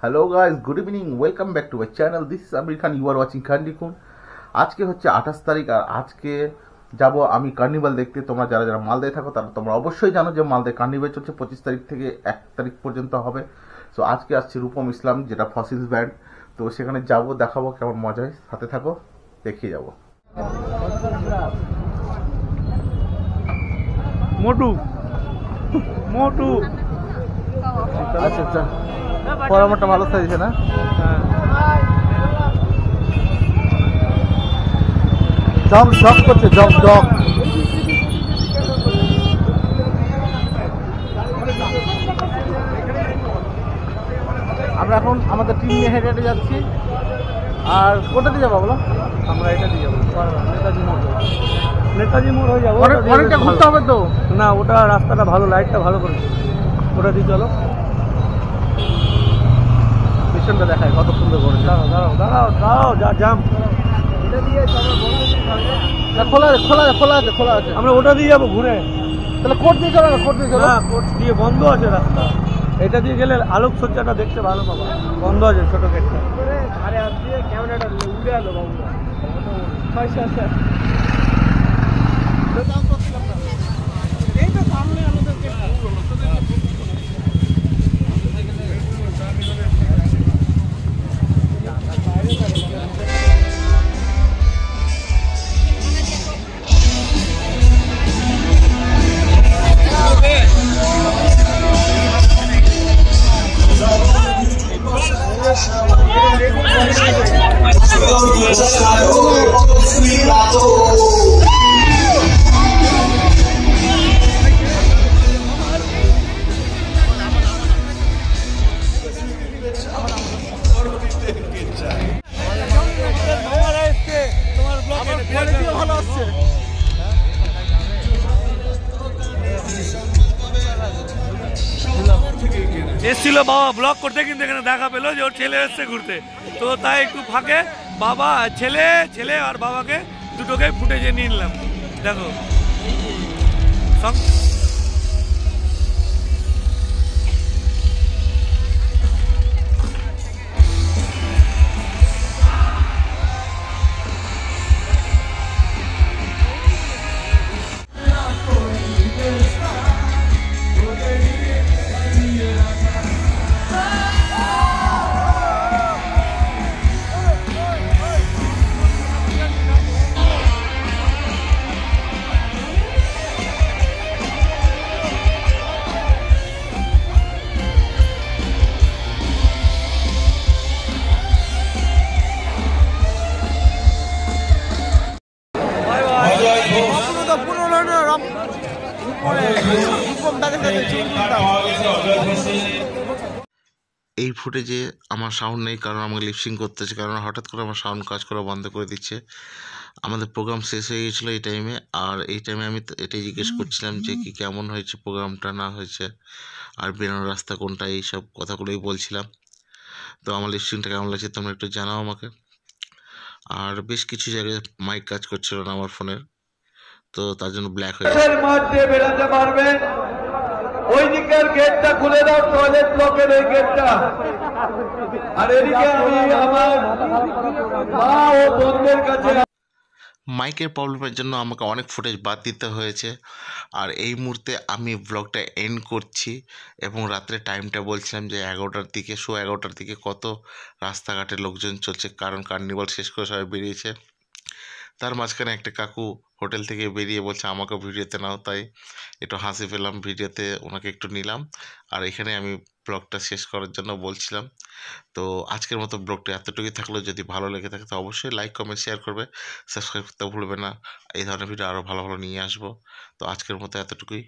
Hello guys, good evening, welcome back to my channel. This is Aamir Khan, you are watching Khan দেখুন। আজকে হচ্ছে 28 তারিখ, আর আজকে যাব আমি কার্নিভাল দেখতে। তোমরা যারা যারা মালদায় থাকো তারা তোমরা অবশ্যই জানো যে মালদায় কার্নিভাল চলছে 25 তারিখ থেকে 1 তারিখ পর্যন্ত হবে। সো আজকে আসছে রূপম ইসলাম, যেটা ফসিলস ব্যান্ড। তো সেখানে যাব, দেখাবো কেমন মজা হয়। সাথে থাকো, দেখিয়ে যাবো। মোটু মোটু আচ্ছা আচ্ছা, পরামর্শটা ভালো সাইজে না? জগ জগ করছে, জগ জগ। আমরা এখন আমাদের টিম নিয়ে হেঁটে হেঁটে যাচ্ছি। আর কোথাতে যাবো বলো? আমরা এটা দিয়ে যাবো নেতাজি মোড় হয়ে যাবো। অনেকটা ঘুরতে হবে তো না, ওটা রাস্তাটা ভালো, লাইটটা ভালো করে ওটা দিয়ে চলো। পেছনটা দেখায় কত সুন্দর করে। দাঁড়াও দাঁড়াও দাঁড়াও দাঁড়াও, যা জাম। এটা দিয়ে খোলা আছে, খোলা আছে, খোলা আছে, খোলা আছে। আমরা ওটা দিয়ে যাবো ঘুরে। তাহলে কোর্ট দিয়ে চলো না? কোর্ট দিয়ে চলো। না, কোর্ট দিয়ে বন্ধ আছে রাস্তা। এটা দিয়ে গেলে আলোক সজ্জাটা দেখতে ভালো পাবা। বন্ধ আছে ছোট গেটটা। আরে হাত দিয়ে ক্যামেরাটা উড়ে গেল বাবু। এই তো সামনে আমাদের এসছিল বাবা ব্লগ করতে, কিন্তু এখানে দেখা পেলো যে ওর ছেলে এসছে ঘুরতে। তো তাই একটু ফাঁকে বাবা ছেলে ছেলে আর বাবাকে দুটোকে ফুটেজে নিয়ে নিলাম। দেখো এই ফুটেজে আমার সাউন্ড নেই, কারণ আমাকে লিপসিং করতে হচ্ছে, কারণ হঠাৎ করে আমার সাউন্ড কাজ করা বন্ধ করে দিচ্ছে। আমাদের প্রোগ্রাম শেষ হয়ে গেছিলো এই টাইমে, আর এই টাইমে আমি এটাই জিজ্ঞেস করছিলাম যে কি কেমন হয়েছে প্রোগ্রামটা, না হয়েছে, আর বেরোনোর রাস্তা কোনটা, এইসব কথাগুলোই বলছিলাম। তো আমার লিপসিংটা কেমন লাগছে তোমরা একটু জানাও আমাকে। আর বেশ কিছু জায়গায় মাইক কাজ করছিল না আমার ফোনের, তো তার জন্য ব্ল্যাক হয়ে গেছে। মাঠ দিয়ে বেরোতে পারবেন। ওই দিকের গেটটা খুলে দাও, টয়লেট ব্লকের ওই গেটটা। আর এদিকে আমি আমার মা ও বোনদের কাছে। মাইকের প্রবলেমের জন্য আমাকে অনেক ফুটেজ বাদ দিতে হয়েছে। আর এই মুহূর্তে আমি ব্লগটা এন্ড করছি, এবং রাত্রে টাইমটা বলছিলাম যে 11টার দিকে, 11:30টার দিকে কত রাস্তাঘাটে লোকজন চলছে, কারণ কার্নিভাল শেষ করে সবাই বেরিয়েছে। তার মাঝখানে একটা কাকু হোটেল থেকে বেরিয়ে বলছে আমাকে ভিডিওতে নাও, তাই একটু হাসি পেলাম, ভিডিওতে ওনাকে একটু নিলাম। আর এখানে আমি ব্লগটা শেষ করার জন্য বলছিলাম। তো আজকের মতো ব্লগটা এতটুকুই থাকলো। যদি ভালো লেগে থাকে তো অবশ্যই লাইক, কমেন্ট, শেয়ার করবে, সাবস্ক্রাইব করতে ভুলবে না। এই ধরনের ভিডিও আরও ভালো ভালো নিয়ে আসবো। তো আজকের মতো এতটুকুই।